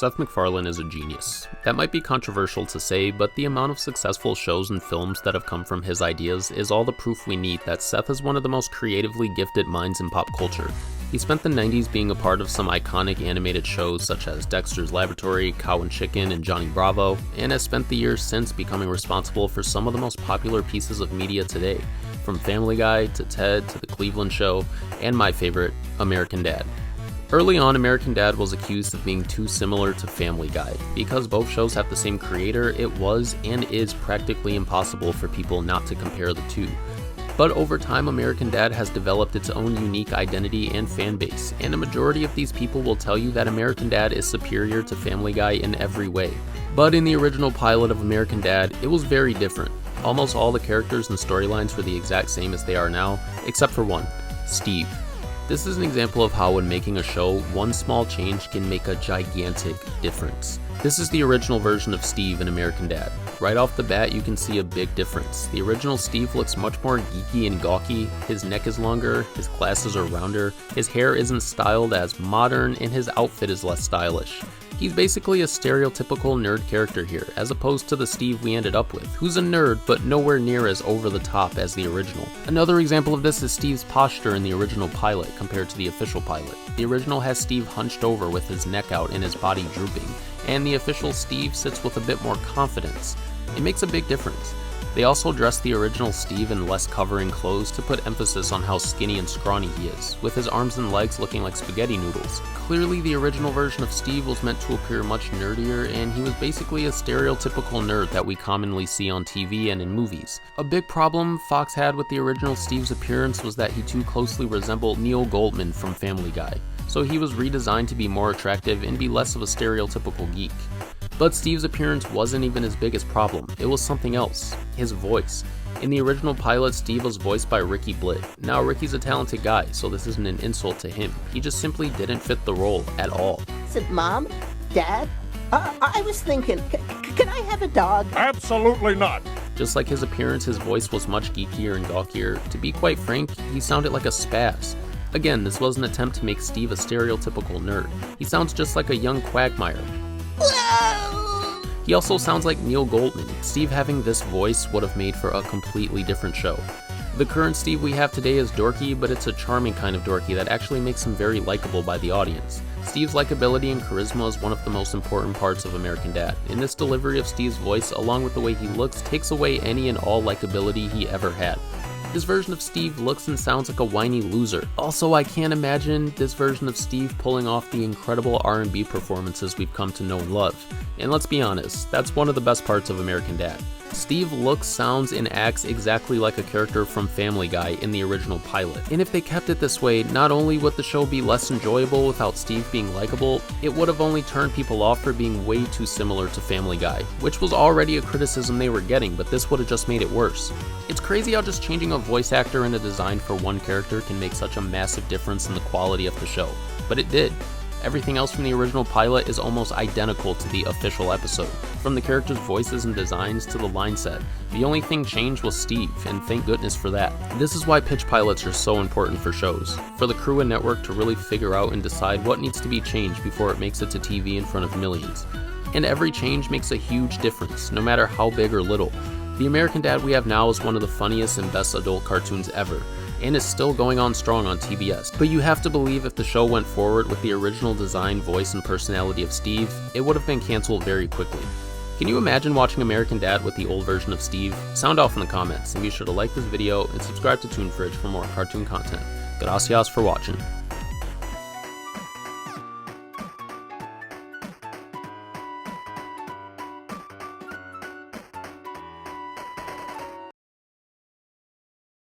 Seth MacFarlane is a genius. That might be controversial to say, but the amount of successful shows and films that have come from his ideas is all the proof we need that Seth is one of the most creatively gifted minds in pop culture. He spent the 90s being a part of some iconic animated shows such as Dexter's Laboratory, Cow and Chicken, and Johnny Bravo, and has spent the years since becoming responsible for some of the most popular pieces of media today, from Family Guy to Ted to The Cleveland Show, and my favorite, American Dad. Early on, American Dad was accused of being too similar to Family Guy. Because both shows have the same creator, it was and is practically impossible for people not to compare the two. But over time, American Dad has developed its own unique identity and fan base, and a majority of these people will tell you that American Dad is superior to Family Guy in every way. But in the original pilot of American Dad, it was very different. Almost all the characters and storylines were the exact same as they are now, except for one, Steve. This is an example of how when making a show, one small change can make a gigantic difference. This is the original version of Steve in American Dad. Right off the bat, you can see a big difference. The original Steve looks much more geeky and gawky, his neck is longer, his glasses are rounder, his hair isn't styled as modern, and his outfit is less stylish. He's basically a stereotypical nerd character here, as opposed to the Steve we ended up with, who's a nerd but nowhere near as over the top as the original. Another example of this is Steve's posture in the original pilot compared to the official pilot. The original has Steve hunched over with his neck out and his body drooping, and the official Steve sits with a bit more confidence. It makes a big difference. They also dressed the original Steve in less covering clothes to put emphasis on how skinny and scrawny he is, with his arms and legs looking like spaghetti noodles. Clearly, the original version of Steve was meant to appear much nerdier, and he was basically a stereotypical nerd that we commonly see on TV and in movies. A big problem Fox had with the original Steve's appearance was that he too closely resembled Neil Goldman from Family Guy, so he was redesigned to be more attractive and be less of a stereotypical geek. But Steve's appearance wasn't even his biggest problem, it was something else, his voice. In the original pilot, Steve was voiced by Ricky Blitt. Now Ricky's a talented guy, so this isn't an insult to him. He just simply didn't fit the role at all. Said, Mom? Dad? I was thinking, can I have a dog? Absolutely not. Just like his appearance, his voice was much geekier and gawkier. To be quite frank, he sounded like a spaz. Again, this was an attempt to make Steve a stereotypical nerd. He sounds just like a young quagmire. He also sounds like Neil Goldman. Steve having this voice would have made for a completely different show. The current Steve we have today is dorky, but it's a charming kind of dorky that actually makes him very likable by the audience. Steve's likability and charisma is one of the most important parts of American Dad, and this delivery of Steve's voice, along with the way he looks, takes away any and all likability he ever had. This version of Steve looks and sounds like a whiny loser. Also, I can't imagine this version of Steve pulling off the incredible R&B performances we've come to know and love. And let's be honest, that's one of the best parts of American Dad. Steve looks, sounds, and acts exactly like a character from Family Guy in the original pilot. And if they kept it this way, not only would the show be less enjoyable without Steve being likable, it would have only turned people off for being way too similar to Family Guy, which was already a criticism they were getting, but this would have just made it worse. It's crazy how just changing a voice actor and a design for one character can make such a massive difference in the quality of the show. But it did. Everything else from the original pilot is almost identical to the official episode. From the characters' voices and designs to the line set, the only thing changed was Steve, and thank goodness for that. This is why pitch pilots are so important for shows, for the crew and network to really figure out and decide what needs to be changed before it makes it to TV in front of millions. And every change makes a huge difference, no matter how big or little. The American Dad we have now is one of the funniest and best adult cartoons ever, and is still going on strong on TBS. But you have to believe if the show went forward with the original design, voice, and personality of Steve, it would have been canceled very quickly. Can you imagine watching American Dad with the old version of Steve? Sound off in the comments, and be sure to like this video and subscribe to Toon Fridge for more cartoon content. Gracias for watching.